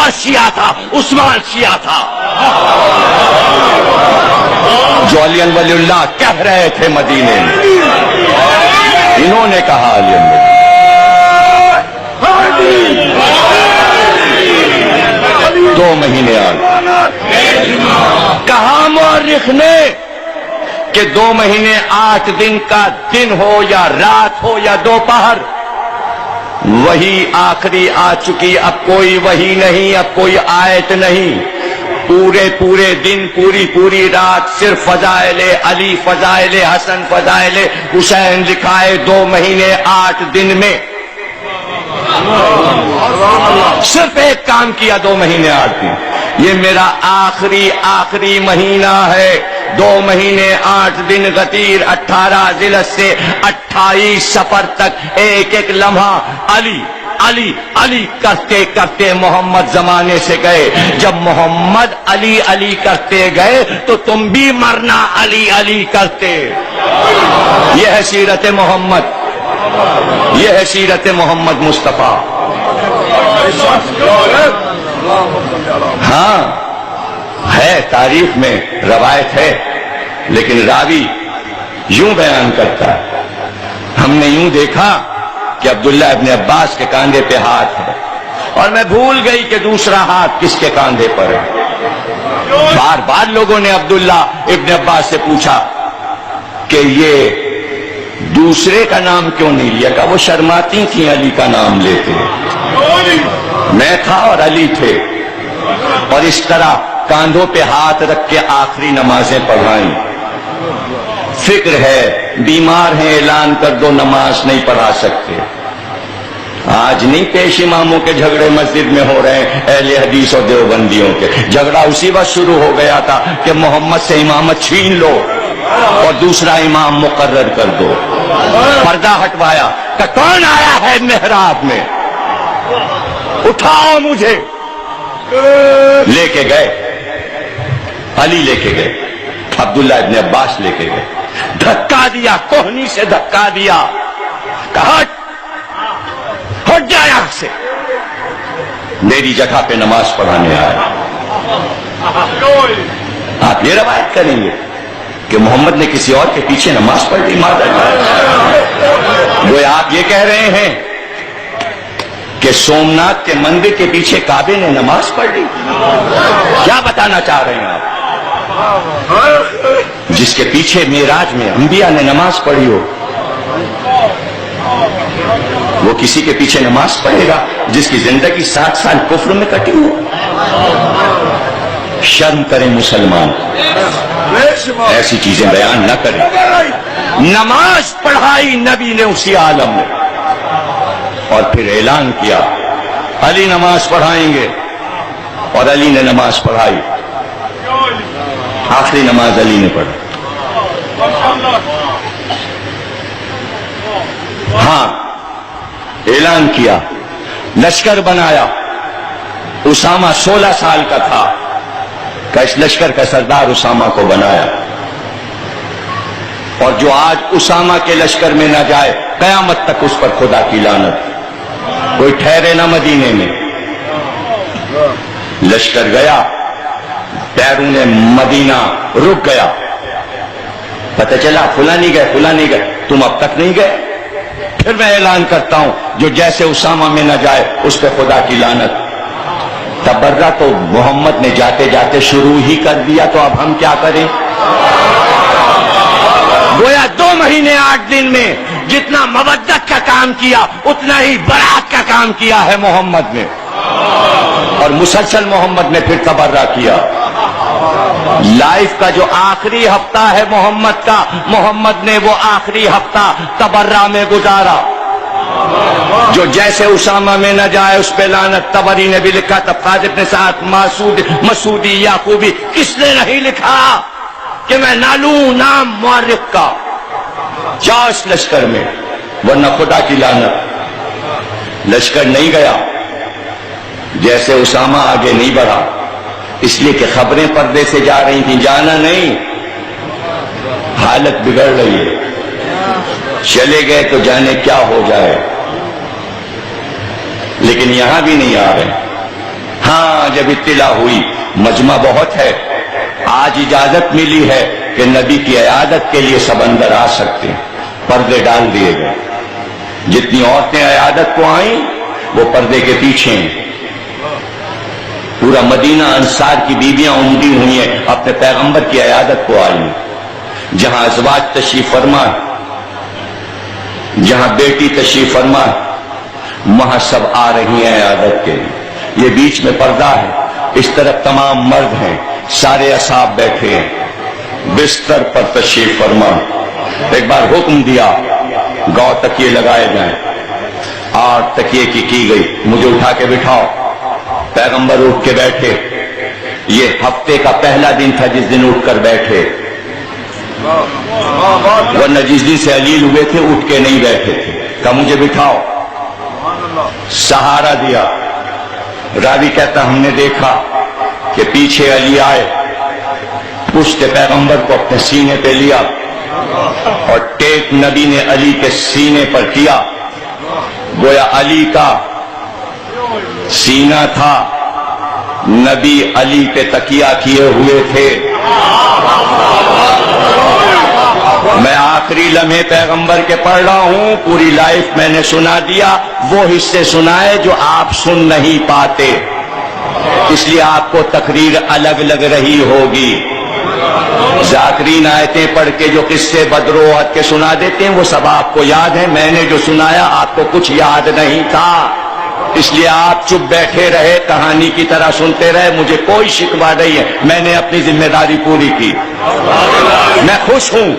عمر شیعہ تھا، عثمان شیعہ تھا. جو علی ولی اللہ کہہ رہے تھے مدینے میں، انہوں نے کہا علی ولی. 2 مہینے کہا مورخ نے کہ 2 مہینے 8 دن کا دن ہو یا رات ہو یا دوپہر، وہی آخری آ چکی. اب کوئی وہی نہیں، اب کوئی آیت نہیں. پورے دن، پوری رات صرف فضائل علی، فضائل حسن، فضائل حسین لکھائے 2 مہینے 8 دن میں. صرف ایک کام کیا 2 مہینے 8 دن. یہ میرا آخری مہینہ ہے. 2 مہینے 8 دن غدیر، 18 ذیلحج سے 28 سفر تک ایک لمحہ علی علی علی کرتے کرتے محمد زمانے سے گئے. جب محمد علی کرتے گئے تو تم بھی مرنا علی کرتے. یہ ہے سیرت محمد، یہ ہے سیرت محمد مصطفیٰ. ہاں ہے، تاریخ میں روایت ہے، لیکن راوی یوں بیان کرتا ہے. ہم نے یوں دیکھا کہ عبداللہ ابن عباس کے کاندھے پہ ہاتھ ہے، اور میں بھول گئی کہ دوسرا ہاتھ کس کے کاندھے پر ہے. بار لوگوں نے عبداللہ ابن عباس سے پوچھا کہ یہ دوسرے کا نام کیوں نہیں لیا؟ کہ وہ شرماتی تھیں علی کا نام لیتے. میں تھا اور علی تھے، اور اس طرح کاندھوں پہ ہاتھ رکھ کے آخری نمازیں پڑھائیں. فکر ہے بیمار ہیں، اعلان کر دو نماز نہیں پڑھا سکتے. آج نہیں پیش اماموں کے جھگڑے مسجد میں ہو رہے ہیں، اہل حدیث اور دیوبندیوں کے. جھگڑا اسی وقت شروع ہو گیا تھا کہ محمد سے امامت چھین لو اور دوسرا امام مقرر کر دو. پردہ ہٹوایا کہ کون آیا ہے محراب میں، اٹھاؤ مجھے. لے کے گئے، علی لے کے گئے، عبداللہ ابن عباس لے کے گئے. دھکا دیا، کوہنی سے دھکا دیا، کہا ہٹ جا یہاں سے، میری جگہ پہ نماز پڑھانے آیا. آپ یہ روایت کریں گے کہ محمد نے کسی اور کے پیچھے نماز پڑھ لی؟ وہ آپ یہ کہہ رہے ہیں کہ سومناتھ کے مندر کے پیچھے کعبے نے نماز پڑھ لی؟ کیا بتانا چاہ رہے ہیں آپ؟ جس کے پیچھے معراج میں انبیاء نے نماز پڑھی ہو، وہ کسی کے پیچھے نماز پڑھے گا جس کی زندگی 7 سال کفر میں کٹی ہو؟ شرم کریں مسلمان، ایسی چیزیں بیان نہ کریں. نماز پڑھائی نبی نے اسی عالم میں، اور پھر اعلان کیا علی نماز پڑھائیں گے، اور علی نے نماز پڑھائی. آخری نماز علی نے پڑھی. ہاں اعلان کیا، لشکر بنایا. اسامہ 16 سال کا تھا کہ اس لشکر کا سردار اسامہ کو بنایا. اور جو آج اسامہ کے لشکر میں نہ جائے قیامت تک اس پر خدا کی لعنت. کوئی ٹھہرے نہ مدینے میں. لشکر گیا، بیرون مدینہ رک گیا. پتہ چلا فلاں نہیں گئے، تم اب تک نہیں گئے. پھر میں اعلان کرتا ہوں جو جیسے اسامہ میں نہ جائے اس پہ خدا کی لعنت. تبرہ تو محمد نے جاتے جاتے شروع ہی کر دیا، تو اب ہم کیا کریں؟ گویا 2 مہینے 8 دن میں جتنا مودت کا کام کیا اتنا ہی برات کا کام کیا ہے محمد نے. اور مسلسل محمد نے پھر تبرہ کیا. لائف کا جو آخری ہفتہ ہے محمد کا، محمد نے وہ آخری ہفتہ تبرہ میں گزارا. جو جیسے اسامہ میں نہ جائے اس پہ لعنت. طبری نے بھی لکھا، طبقات ابن سعد، مسعودی، یعقوبی، کس نے نہیں لکھا کہ میں نہ لوں نام مورخ کا؟ جاؤ اس لشکر میں، ورنہ خدا کی لعنت. لشکر نہیں گیا، جیسے اسامہ آگے نہیں بڑھا، اس لیے کہ خبریں پردے سے جا رہی تھیں. جانا نہیں، حالت بگڑ رہی ہے. چلے گئے تو جانے کیا ہو جائے. لیکن یہاں بھی نہیں آ رہے. ہاں جب اطلاع ہوئی مجمع بہت ہے، آج اجازت ملی ہے کہ نبی کی عیادت کے لیے سب اندر آ سکتے ہیں، پردے ڈال دیے گئے، جتنی عورتیں عیادت کو آئیں وہ پردے کے پیچھے ہیں، پورا مدینہ انصار کی بیویاں عمدی ہوئی ہیں، اپنے پیغمبر کی عیادت کو آئی ہیں، جہاں ازواج تشریف فرما، جہاں بیٹی تشریف فرما، وہاں سب آ رہی ہیں عیادت کے لیے، یہ بیچ میں پردہ ہے، اس طرف تمام مرد ہیں، سارے اصحاب بیٹھے ہیں، بستر پر تشریف فرما، ایک بار حکم دیا گاؤ تکیے لگائے جائیں، اور تکیے کی گئی، مجھے اٹھا کے بٹھاؤ، پیغمبر اٹھ کے بیٹھے، یہ ہفتے کا پہلا دن تھا جس دن اٹھ کر بیٹھے، ورنہ جس دن سے علیل ہوئے تھے اٹھ کے نہیں بیٹھے تھے، کہا مجھے بٹھاؤ، سہارا دیا، راوی کہتا ہم نے دیکھا کہ پیچھے علی آئے، پشت پیغمبر کو اپنے سینے پہ لیا اور ٹیک نبی نے علی کے سینے پر کیا، گویا علی کا سینہ تھا، نبی علی پہ تکیہ کیے ہوئے تھے۔ میں آخری لمحے پیغمبر کے پڑھ رہا ہوں، پوری لائف میں نے سنا دیا، وہ حصے سنائے جو آپ سن نہیں پاتے، اس لیے آپ کو تقریر الگ لگ رہی ہوگی۔ ذاکرین آیتیں پڑھ کے جو قصے بدر و احد کے سنا دیتے ہیں وہ سب آپ کو یاد ہیں، میں نے جو سنایا آپ کو کچھ یاد نہیں تھا، اس لیے آپ چپ بیٹھے رہے، کہانی کی طرح سنتے رہے، مجھے کوئی شکوہ نہیں ہے، میں نے اپنی ذمہ داری پوری کی۔ میں خوش ہوں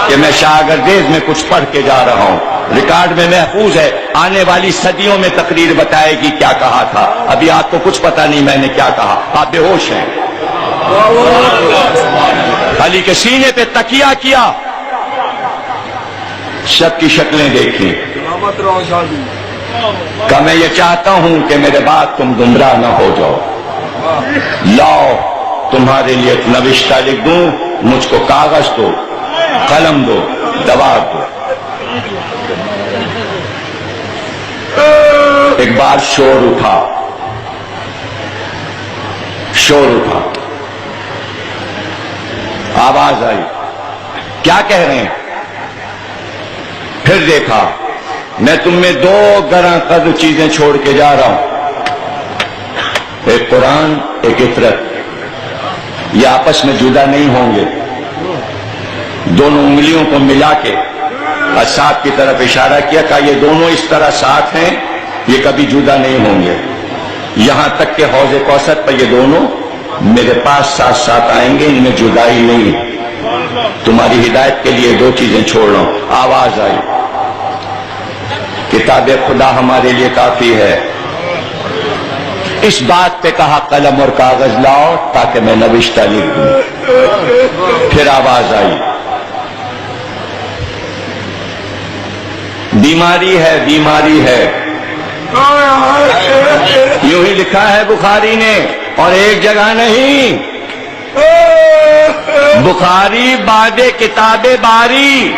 کہ میں شاگردیز میں کچھ پڑھ کے جا رہا ہوں، ریکارڈ میں محفوظ ہے، آنے والی صدیوں میں تقریر بتائے گی کیا کہا تھا، ابھی آپ کو کچھ پتہ نہیں میں نے کیا کہا، آپ بے ہوش ہیں۔ علی کے سینے پہ تکیہ کیا، سب کی شکلیں دیکھیں، کہ میں یہ چاہتا ہوں کہ میرے بعد تم گمراہ نہ ہو جاؤ، لاؤ تمہارے لیے ایک نوشتہ لکھ دوں، مجھ کو کاغذ دو، قلم دو، دوات دو۔ ایک بار شور اٹھا، آواز آئی، کیا کہہ رہے ہیں؟ پھر دیکھا، میں تم میں دو گراں قدر چیزیں چھوڑ کے جا رہا ہوں، ایک قرآن، ایک عطرت، یہ آپس میں جدا نہیں ہوں گے، دونوں انگلیوں کو ملا کے اصحاب کی طرف اشارہ کیا، کہا یہ دونوں اس طرح ساتھ ہیں، یہ کبھی جدا نہیں ہوں گے، یہاں تک کہ حوض کوثر پر یہ دونوں میرے پاس ساتھ ساتھ آئیں گے، ان میں جدائی نہیں، تمہاری ہدایت کے لیے دو چیزیں چھوڑ رہا ہوں۔ آواز آئی، کتاب خدا ہمارے لیے کافی ہے، اس بات پہ کہا قلم اور کاغذ لاؤ تاکہ میں نوشتہ لکھ دوں۔ پھر آواز آئی، بیماری ہے، بیماری ہے، یوں ہی لکھا ہے بخاری نے، اور ایک جگہ نہیں، بخاری بعد کتاب باری،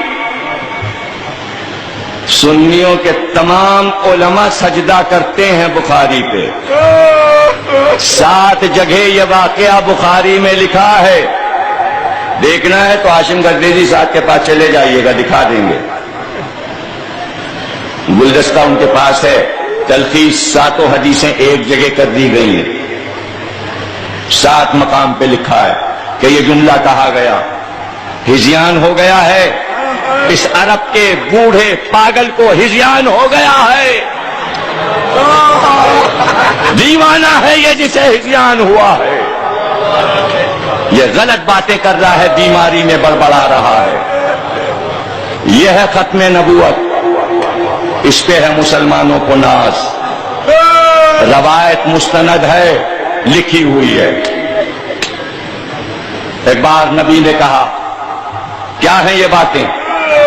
سنیوں کے تمام علماء سجدہ کرتے ہیں بخاری پہ، 7 جگہ یہ واقعہ بخاری میں لکھا ہے، دیکھنا ہے تو ہاشم گردیزی صاحب کے پاس چلے جائیے گا، دکھا دیں گے، گلدستہ ان کے پاس ہے، تلخیص 7 حدیثیں ایک جگہ کر دی گئی ہیں، 7 مقام پہ لکھا ہے کہ یہ جملہ کہا گیا، ہذیان ہو گیا ہے، اس عرب کے بوڑھے پاگل کو ہذیان ہو گیا ہے، دیوانہ ہے یہ جسے ہذیان ہوا ہے، یہ غلط باتیں کر رہا ہے، بیماری میں بڑبڑا رہا ہے، یہ ہے ختم نبوت، اس پہ ہے مسلمانوں کو ناز، روایت مستند ہے، لکھی ہوئی ہے۔ ایک بار نبی نے کہا کیا ہیں یہ باتیں،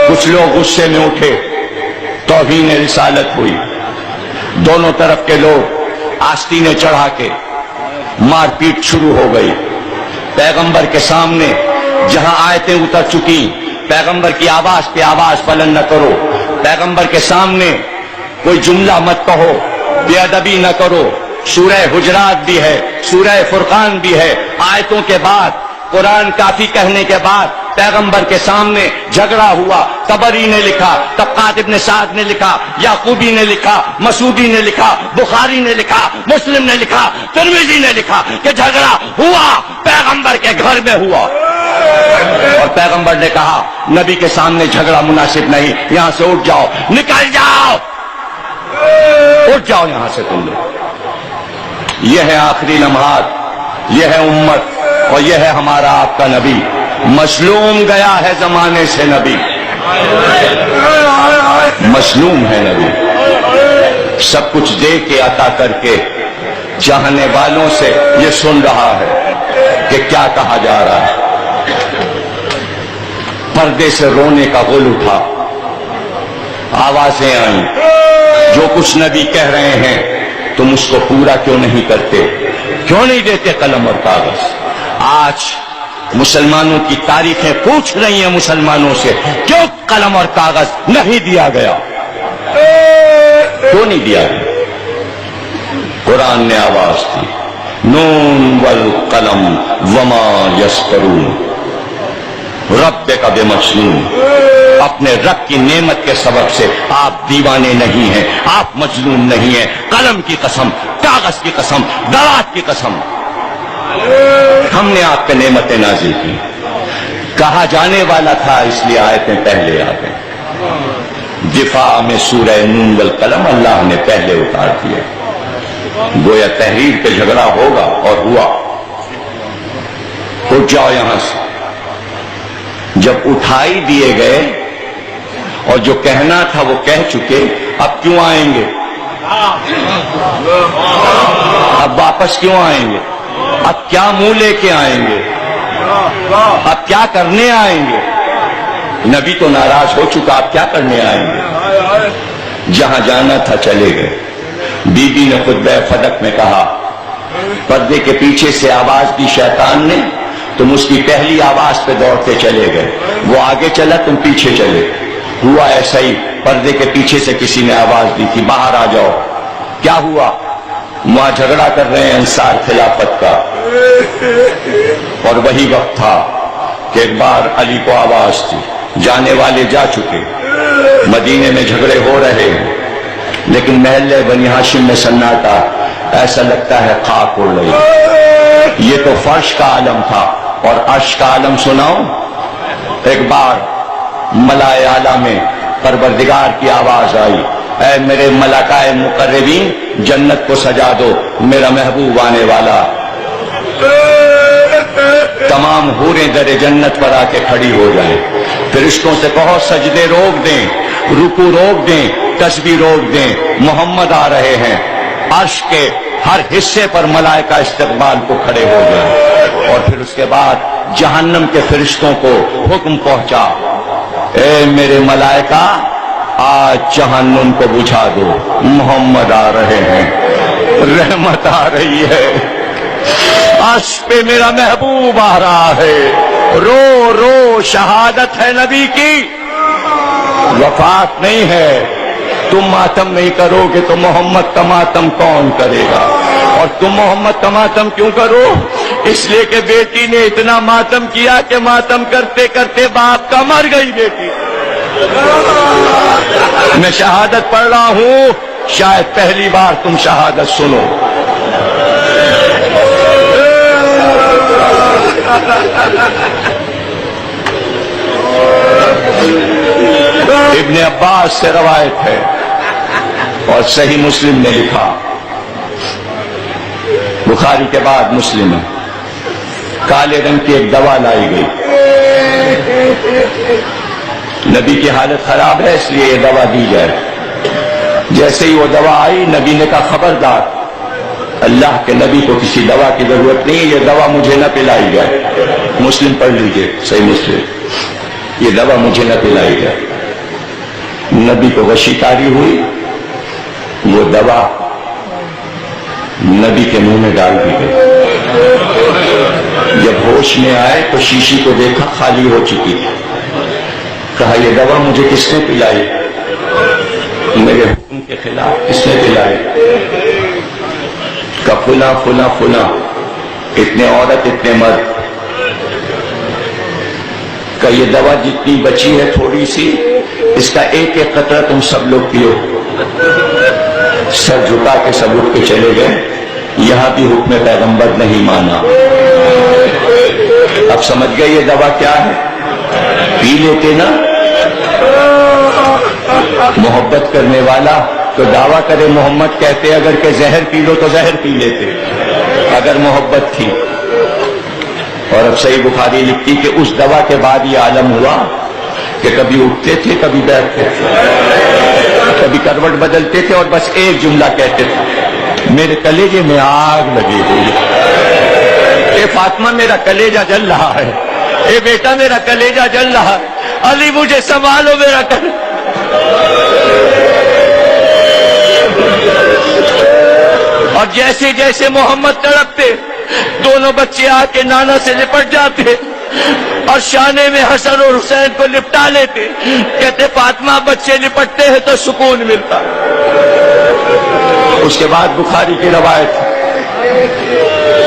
کچھ لوگ غصے میں اٹھے، توہین رسالت ہوئی، دونوں طرف کے لوگ آستینیں چڑھا کے مار پیٹ شروع ہو گئی، پیغمبر کے سامنے جہاں آیتیں اتر چکی، پیغمبر کی آواز پہ آواز بلند نہ کرو، پیغمبر کے سامنے کوئی جملہ مت کہو، بے ادبی نہ کرو، سورہ حجرات بھی ہے، سورہ فرقان بھی ہے. آیتوں کے بعد قرآن کافی کہنے کے بعد پیغمبر کے سامنے جھگڑا ہوا. طبری نے لکھا، طبقات ابن سعد نے لکھا، یعقوبی نے لکھا، مسعودی نے لکھا، بخاری نے لکھا، مسلم نے لکھا، ترمذی نے لکھا کہ جھگڑا ہوا پیغمبر کے گھر میں ہوا. اور پیغمبر نے کہا نبی کے سامنے جھگڑا مناسب نہیں، یہاں سے اٹھ جاؤ، نکل جاؤ، اٹھ جاؤ یہاں سے تم لوگ. یہ ہے آخری لمحات، یہ ہے امت، اور یہ ہے ہمارا آپ کا نبی. مظلوم گیا ہے زمانے سے نبی، مظلوم ہے نبی. سب کچھ دے کے عطا کر کے چاہنے والوں سے یہ سن رہا ہے کہ کیا کہا جا رہا ہے. پردے سے رونے کا غل اٹھا، آوازیں آئیں، جو کچھ نبی کہہ رہے ہیں تم اس کو پورا کیوں نہیں کرتے، کیوں نہیں دیتے قلم اور کاغذ. آج مسلمانوں کی تاریخیں پوچھ رہی ہیں مسلمانوں سے کیوں قلم اور کاغذ نہیں دیا گیا، کیوں نہیں دیا گیا. قرآن نے آواز دی، نون والقلم وما یسطرون ربک بمجنون. اپنے رب کی نعمت کے سبب سے آپ دیوانے نہیں ہیں، آپ مجنون نہیں ہیں. قلم کی قسم، کاغذ کی قسم، دراز کی قسم، ہم نے آپ پہ نعمتیں نازل کی. کہا جانے والا تھا اس لیے آیتیں پہلے آ گئیں. دفاع میں سورہ نون والقلم اللہ نے پہلے اتار دیا. گویا تحریر پہ جھگڑا ہوگا اور ہوا. اٹھ جاؤ یہاں سے. جب اٹھائی دیے گئے اور جو کہنا تھا وہ کہہ چکے، اب کیوں آئیں گے؟ اب واپس کیوں آئیں گے؟ اب کیا منہ لے کے آئیں گے؟ اب کیا کرنے آئیں گے؟ نبی تو ناراض ہو چکا، اب کیا کرنے آئیں گے؟ جہاں جانا تھا چلے گئے. بی بی نے خطبہ فدق میں کہا، پردے کے پیچھے سے آواز دی شیطان نے، تم اس کی پہلی آواز پہ دوڑتے چلے گئے. وہ آگے چلا، تم پیچھے چلے. ہوا ایسا ہی، پردے کے پیچھے سے کسی نے آواز دی تھی باہر آ جاؤ. کیا ہوا؟ وہاں جھگڑا کر رہے ہیں انصار خلافت کا. اور وہی وقت تھا کہ ایک بار علی کو آواز دی. جانے والے جا چکے، مدینے میں جھگڑے ہو رہے ہیں، لیکن محلے بنی ہاشم میں سناٹا، ایسا لگتا ہے خاک اڑ رہی. یہ تو فرش کا عالم تھا، اور عرش کا عالم سناؤں. ایک بار ملائے اعلیٰ میں پروردگار کی آواز آئی، اے میرے ملائکہ مقربین جنت کو سجا دو، میرا محبوب آنے والا. تمام حوریں در جنت پر آ کے کھڑی ہو جائیں. فرشتوں سے کہو سجدے روک دیں، رکوع روک دیں، تسبیح روک دیں، محمد آ رہے ہیں. عرش کے ہر حصے پر ملائکہ استقبال کو کھڑے ہو گئے. اور پھر اس کے بعد جہنم کے فرشتوں کو حکم پہنچا، اے میرے ملائکہ آج جہنم کو بجھا دو، محمد آ رہے ہیں، رحمت آ رہی ہے، عرش پہ میرا محبوب آ رہا ہے. رو رو شہادت ہے نبی کی، وفات نہیں ہے. تم ماتم نہیں کرو گے تو محمد کا ماتم کون کرے گا؟ اور تم محمد کا ماتم کیوں کرو؟ اس لیے کہ بیٹی نے اتنا ماتم کیا کہ ماتم کرتے کرتے باپ کا مر گئی بیٹی. میں شہادت پڑھ رہا ہوں، شاید پہلی بار تم شہادت سنو. ابن عباس سے روایت ہے اور صحیح مسلم نے لکھا، بخاری کے بعد مسلم ہے. کالے رنگ کی ایک دوا لائی گئی. نبی کی حالت خراب ہے اس لیے یہ دوا دی جائے. جیسے ہی وہ دوا آئی نبی نے کہا خبردار، اللہ کے نبی کو کسی دوا کی ضرورت نہیں، یہ دوا مجھے نہ پلائی جائے. مسلم پڑھ لیجئے، صحیح مسلم. یہ دوا مجھے نہ پلائی جائے. نبی کو غشی طاری ہوئی، وہ دوا نبی کے منہ میں ڈال دی گئی. جب ہوش میں آئے تو شیشی کو دیکھا خالی ہو چکی تھی. کہا یہ دوا مجھے کس نے پلائی؟ میرے حکم کے خلاف کس نے پلائی؟ کا فلاں فلاں فلاں، اتنے عورت اتنے مرد، کہ یہ دوا جتنی بچی ہے تھوڑی سی، اس کا ایک ایک قطرہ تم سب لوگ پیو۔ سر جھکا کے سب اٹھ کے چلے گئے۔ یہاں بھی حکم پیغمبر نہیں مانا۔ اب سمجھ گئے یہ دوا کیا ہے؟ پی لیتے نا۔ محبت کرنے والا تو دعویٰ کرے محمد کہتے اگر کہ زہر پی لو تو زہر پی لیتے اگر محبت تھی۔ اور اب صحیح بخاری لکھتی کہ اس دوا کے بعد یہ عالم ہوا کہ کبھی اٹھتے تھے، کبھی بیٹھتے تھے، کبھی کروٹ بدلتے تھے اور بس ایک جملہ کہتے تھے، میرے کلیجے میں آگ لگی ہوئی ہے، اے فاطمہ میرا کلیجہ جل رہا ہے، اے بیٹا میرا کلیجہ جل رہا ہے، علی مجھے سنبھالو میرا کلیجہ۔ اور جیسے جیسے محمد تڑپتے، دونوں بچے آ کے نانا سے لپٹ جاتے اور شانے میں حسن اور حسین کو لپٹا لیتے، کہتے فاطمہ بچے لپٹتے ہیں تو سکون ملتا۔ اس کے بعد بخاری کی روایت،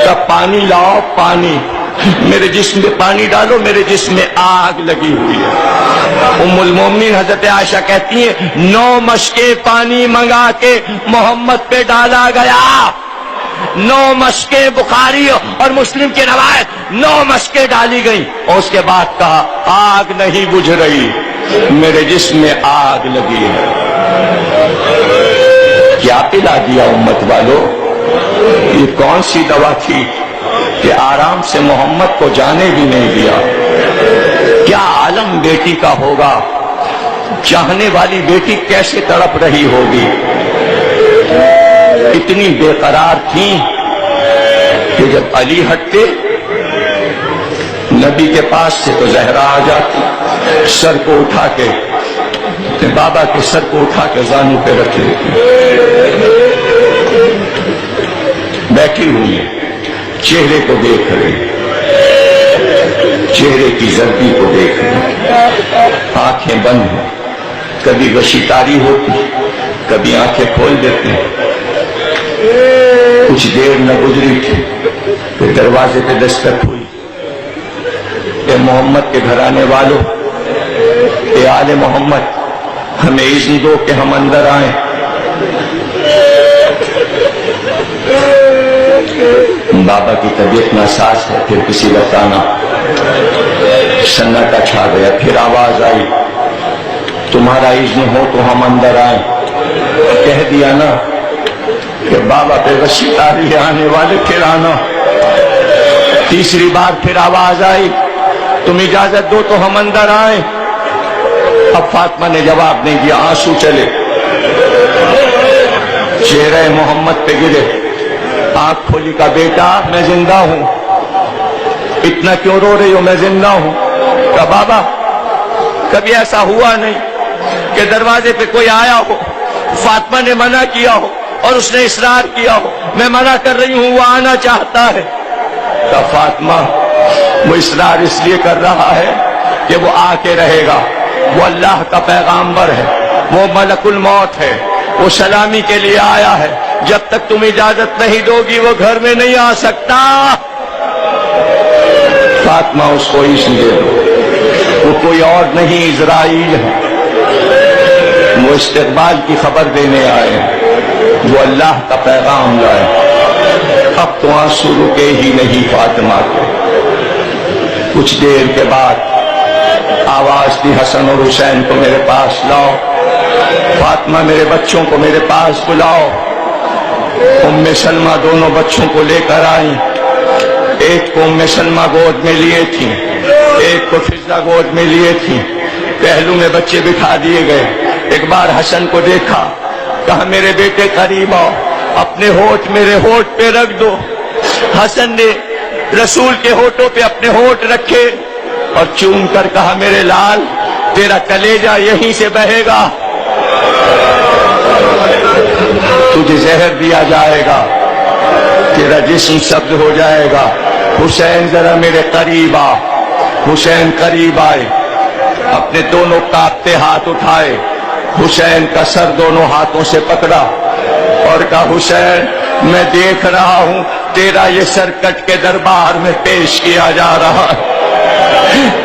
تب پانی لاؤ، پانی میرے جسم میں پانی ڈالو، میرے جسم میں آگ لگی ہوئی ہے۔ ام المومنین حضرت عائشہ کہتی ہیں 9 مشکیں پانی منگا کے محمد پہ ڈالا گیا، 9 مشکیں، بخاری اور مسلم کی روایت 9 مشکیں ڈالی گئیں، اور اس کے بعد کہا آگ نہیں بجھ رہی، میرے جسم میں آگ لگی ہے۔ کیا پلا دیا امت والو؟ یہ کون سی دوا تھی کہ آرام سے محمد کو جانے بھی نہیں دیا؟ کیا عالم بیٹی کا ہوگا؟ چاہنے والی بیٹی کیسے تڑپ رہی ہوگی؟ اتنی بے قرار تھیں کہ جب علی ہٹتے نبی کے پاس سے تو زہرا آ جاتی، سر کو اٹھا کے، بابا کے سر کو اٹھا کے زانوں پہ رکھ لیتی، بیٹھی ہوئی ہے، چہرے کو دیکھ رہی، چہرے کی زردی کو دیکھ رہی، آنکھیں بند ہیں، کبھی وشیتاری ہوتی، کبھی آنکھیں کھول دیتی۔ کچھ دیر نہ گزری تھی کہ دروازے پہ دستک ہوئی، اے محمد کے گھرانے والوں، اے آل محمد، ہمیں اذن دو کہ ہم اندر آئیں۔ بابا کی طبیعت ناساز ہے، پھر کسی وقت آنا، سناٹا چھا گیا، پھر آواز آئی تمہارا اذن ہو تو ہم اندر آئیں۔ کہہ دیا نا کہ بابا پہ وسیع تاریخ آنے والے، پھر آنا۔ تیسری بار پھر آواز آئی تم اجازت دو تو ہم اندر آئیں۔ اب فاطمہ نے جواب نہیں دیا، آنسو چلے، چہرہ محمد پہ گرے، آنکھ کھولی کا بیٹا میں زندہ ہوں، اتنا کیوں رو رہی ہو؟ میں زندہ ہوں۔ کہا بابا کبھی ایسا ہوا نہیں کہ دروازے پہ کوئی آیا ہو، فاطمہ نے منع کیا ہو اور اس نے اصرار کیا ہو، میں منع کر رہی ہوں وہ آنا چاہتا ہے۔ کہا فاطمہ وہ اصرار اس لیے کر رہا ہے کہ وہ آ کے رہے گا، وہ اللہ کا پیغامبر ہے، وہ ملک الموت ہے، وہ سلامی کے لیے آیا ہے، جب تک تم اجازت نہیں دو گی وہ گھر میں نہیں آ سکتا۔ فاطمہ اس کو اذن دے دو، وہ کوئی اور نہیں اسرائیل ہے، وہ استقبال کی خبر دینے آئے، وہ اللہ کا پیغام لائے۔ اب تو آنسو رکے ہی نہیں فاطمہ کے۔ کچھ دیر کے بعد آواز دی حسن اور حسین کو میرے پاس لاؤ، فاطمہ میرے بچوں کو میرے پاس بلاؤ۔ ام سلمہ دونوں بچوں کو لے کر آئیں، ایک کو ام سلمہ گود میں لیے تھی، ایک کو فضہ گود میں لیے تھی، پہلو میں بچے بٹھا دیے گئے۔ ایک بار حسن کو دیکھا، کہا میرے بیٹے قریب آؤ، اپنے ہونٹ میرے ہونٹ پہ رکھ دو۔ حسن نے رسول کے ہونٹوں پہ اپنے ہونٹ رکھے اور چوم کر کہا میرے لال تیرا کلیجہ یہیں سے بہے گا، تجھے زہر دیا جائے گا، تیرا جسم سبز ہو جائے گا۔ حسین ذرا میرے قریب آ۔ حسین قریب آئے، اپنے دونوں کانپتے ہاتھ اٹھائے، حسین کا سر دونوں ہاتھوں سے پکڑا اور کہا حسین میں دیکھ رہا ہوں تیرا یہ سر کٹ کے دربار میں پیش کیا جا رہا ہے،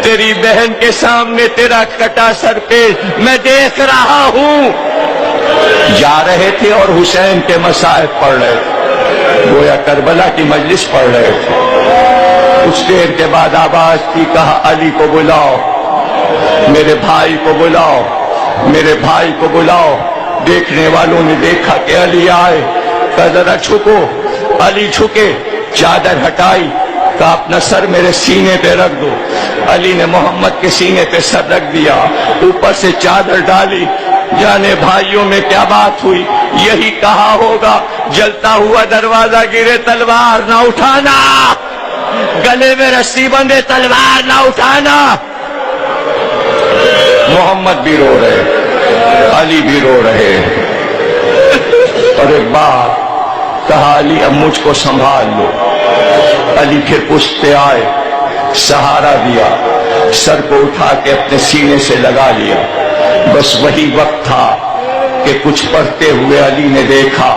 تیری بہن کے سامنے تیرا کٹا سر پیش میں دیکھ رہا ہوں۔ جا رہے تھے اور حسین کے مصائب پڑھ رہے تھے، گویا کربلا کی مجلس پڑھ رہے تھے۔ کچھ دیر کے بعد آواز کی، کہا علی کو بلاؤ، میرے بھائی کو بلاؤ، میرے بھائی کو بلاؤ۔ دیکھنے والوں نے دیکھا کہ علی آئے، کہا ذرا جھکو۔ علی جھکے، چادر ہٹائی، کہا اپنا سر میرے سینے پہ رکھ دو۔ علی نے محمد کے سینے پہ سر رکھ دیا، اوپر سے چادر ڈالی۔ جانے بھائیوں میں کیا بات ہوئی؟ یہی کہا ہوگا جلتا ہوا دروازہ گرے تلوار نہ اٹھانا، گلے میں رسی بندے تلوار نہ اٹھانا۔ محمد بھی رو رہے، علی بھی رو رہے، اور ایک بار کہا علی اب مجھ کو سنبھال لو۔ علی پھر پشتے آئے، سہارا دیا، سر کو اٹھا کے اپنے سینے سے لگا لیا۔ بس وہی وقت تھا کہ کچھ پڑھتے ہوئے علی نے دیکھا،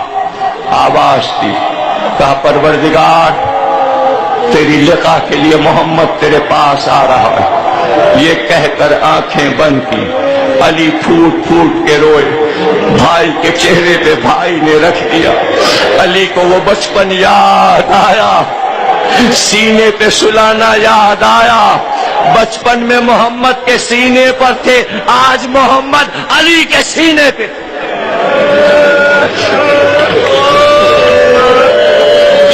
آواز تھی، کہا پروردگار تیری لقا کے لیے محمد تیرے پاس آ رہا ہے۔ یہ کہہ کر آنکھیں بند کی، علی پھوٹ پھوٹ کے روئے، بھائی کے چہرے پہ بھائی نے رکھ دیا۔ علی کو وہ بچپن یاد آیا، سینے پہ سلانا یاد آیا۔ بچپن میں محمد کے سینے پر تھے، آج محمد علی کے سینے پہ۔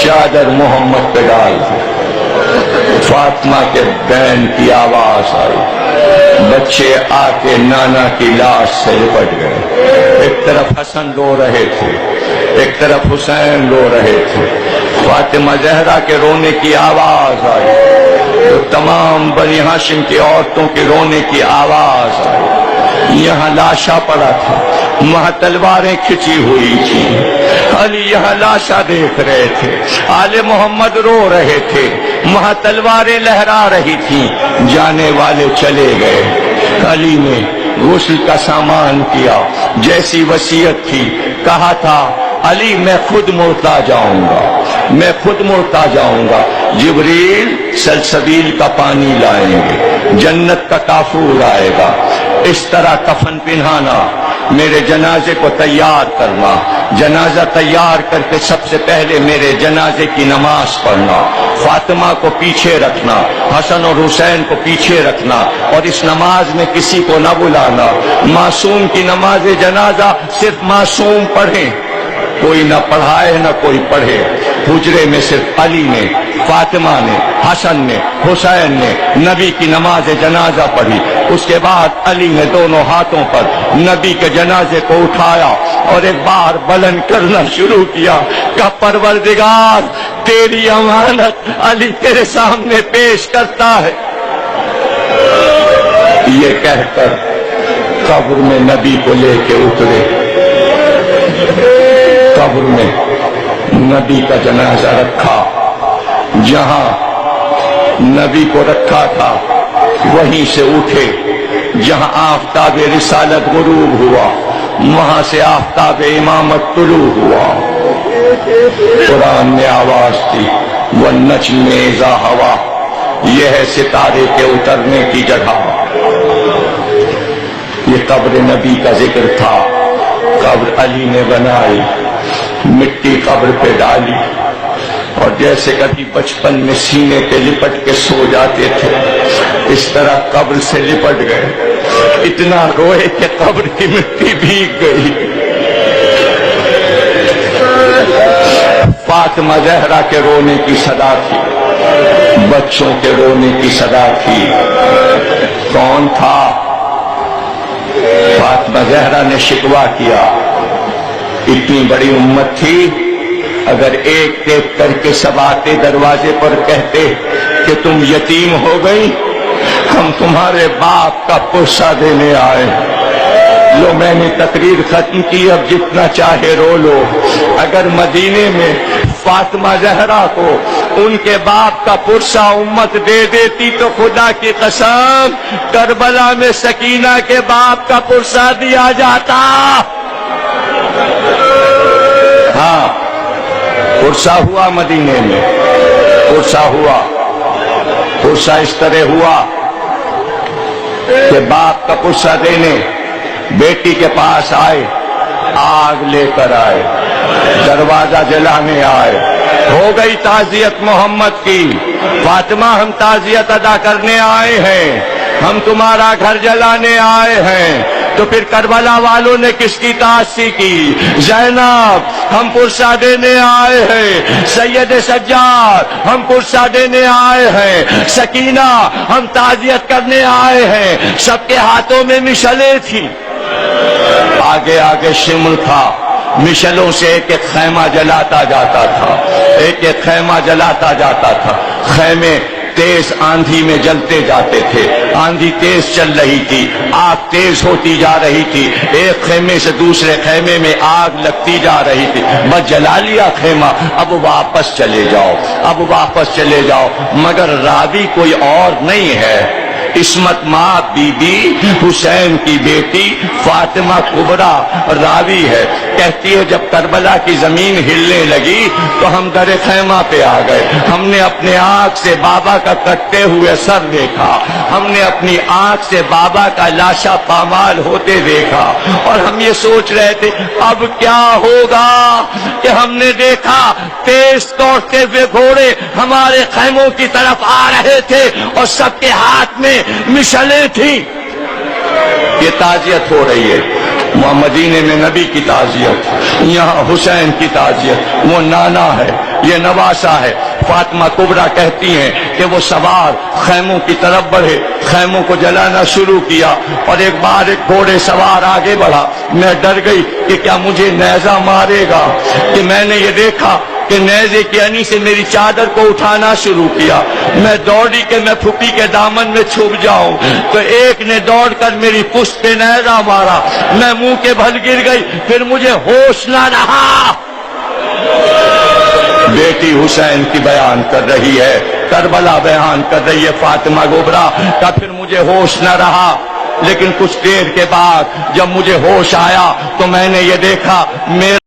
چادر محمد پہ ڈال دی، فاطمہ کے بہن کی آواز آئی، بچے آ کے نانا کی لاش سے لپٹ گئے۔ ایک طرف حسن رو رہے تھے، ایک طرف حسین رو رہے تھے۔ فاطمہ زہرا کے رونے کی آواز آئی، تو تمام بنی ہاشم کی عورتوں کے رونے کی آواز آئی۔ یہاں لاشا پڑا تھا، وہاں تلواریں کھچی ہوئی تھیں، علی یہاں لاشا دیکھ رہے تھے، آل محمد رو رہے تھے، وہاں تلواریں لہرا رہی تھیں۔ جانے والے چلے گئے، علی نے غسل کا سامان کیا، جیسی وصیت تھی، کہا تھا علی میں خود مرتا جاؤں گا، میں خود مرتا جاؤں گا، جبریل سلسبیل کا پانی لائیں گے، جنت کا کافور آئے گا، اس طرح کفن پہنانا، میرے جنازے کو تیار کرنا، جنازہ تیار کر کے سب سے پہلے میرے جنازے کی نماز پڑھنا، فاطمہ کو پیچھے رکھنا، حسن اور حسین کو پیچھے رکھنا، اور اس نماز میں کسی کو نہ بلانا۔ معصوم کی نماز جنازہ صرف معصوم پڑھیں، کوئی نہ پڑھائے نہ کوئی پڑھے۔ حجرے میں صرف علی نے، فاطمہ نے، حسن نے، حسین نے نبی کی نماز جنازہ پڑھی۔ اس کے بعد علی نے دونوں ہاتھوں پر نبی کے جنازے کو اٹھایا اور ایک بار بلند کرنا شروع کیا کہ پروردگار تیری امانت علی تیرے سامنے پیش کرتا ہے۔ یہ کہہ کر قبر میں نبی کو لے کے اترے، قبر میں نبی کا جنازہ رکھا، جہاں نبی کو رکھا تھا وہیں سے اٹھے، جہاں آفتاب رسالت غروب ہوا وہاں سے آفتاب امامت طلوع ہوا۔ قرآن نے آواز دی والنجم اذا ہوا، یہ ہے ستارے کے اترنے کی جگہ۔ یہ قبر نبی کا ذکر تھا، قبر علی نے بنائی، مٹی قبر پہ ڈالی، اور جیسے کبھی بچپن میں سینے پہ لپٹ کے سو جاتے تھے اس طرح قبر سے لپٹ گئے، اتنا روئے کہ قبر کی مٹی بھیگ گئی۔ فاطمہ زہرا کے رونے کی صدا تھی، بچوں کے رونے کی صدا تھی۔ کون تھا؟ فاطمہ زہرا نے شکوہ کیا، اتنی بڑی امت تھی، اگر ایک ایک کر کے سب آتے دروازے پر کہتے کہ تم یتیم ہو گئی، ہم تمہارے باپ کا پرسہ دینے آئے۔ لو میں نے تقریر ختم کی، اب جتنا چاہے رو لو۔ اگر مدینے میں فاطمہ زہرا کو ان کے باپ کا پرسہ امت دے دیتی تو خدا کی قسم کربلا میں سکینہ کے باپ کا پرسہ دیا جاتا۔ ہاں عرصہ ہوا مدینے میں، عرصہ ہوا، عرصہ اس طرح ہوا کہ باپ کا قصہ دینے بیٹی کے پاس آئے، آگ لے کر آئے، دروازہ جلانے آئے، ہو گئی تعزیت محمد کی، فاطمہ ہم تعزیت ادا کرنے آئے ہیں، ہم تمہارا گھر جلانے آئے ہیں۔ تو پھر کربلا والوں نے کس کی تعزیت کی؟ زینب ہم پرسہ دینے آئے ہیں، سید سجاد ہم پرسہ دینے آئے ہیں، سکینہ ہم تعزیت کرنے آئے ہیں۔ سب کے ہاتھوں میں مشعلیں تھیں، آگے آگے شمل تھا، مشعلوں سے ایک ایک خیمہ جلاتا جاتا تھا، ایک ایک خیمہ جلاتا جاتا تھا۔ خیمے تیز آندھی میں جلتے جاتے تھے، آندھی تیز چل رہی تھی، آگ تیز ہوتی جا رہی تھی، ایک خیمے سے دوسرے خیمے میں آگ لگتی جا رہی تھی، بس جلا لیا خیمہ، اب واپس چلے جاؤ، اب واپس چلے جاؤ۔ مگر راوی کوئی اور نہیں ہے، عصمت ماں بی بی حسین کی بیٹی فاطمہ کبریٰ راوی ہے، کہتی ہے جب کربلا کی زمین ہلنے لگی تو ہم در خیمہ پہ آ گئے، ہم نے اپنے آنکھ سے بابا کا کٹتے ہوئے سر دیکھا، ہم نے اپنی آنکھ سے بابا کا لاشا پامال ہوتے دیکھا، اور ہم یہ سوچ رہے تھے اب کیا ہوگا کہ ہم نے دیکھا تیز دوڑتے ہوئے گھوڑے ہمارے خیموں کی طرف آ رہے تھے اور سب کے ہاتھ میں مشعلیں تھیں۔ یہ تعزیت ہو رہی ہے، مدینے میں نبی کی تعزیت، یہاں حسین کی تعزیت، وہ نانا ہے، یہ نواسہ ہے۔ فاطمہ کبریٰ کہتی ہیں کہ وہ سوار خیموں کی طرف بڑھے، خیموں کو جلانا شروع کیا، اور ایک بار ایک گھوڑے سوار آگے بڑھا، میں ڈر گئی کہ کیا مجھے نیزہ مارے گا، کہ میں نے یہ دیکھا کہ نیزے کی انی سے میری چادر کو اٹھانا شروع کیا، میں دوڑی کہ میں پھوپھی کے دامن میں چھپ جاؤں، تو ایک نے دوڑ کر میری پشت پہ نیزہ مارا، میں منہ کے بھل گر گئی، پھر مجھے ہوش نہ رہا۔ بیٹی حسین کی بیان کر رہی ہے، کربلا بیان کر رہی ہے فاطمہ کبریٰ کا، پھر مجھے ہوش نہ رہا، لیکن کچھ دیر کے بعد جب مجھے ہوش آیا تو میں نے یہ دیکھا میرا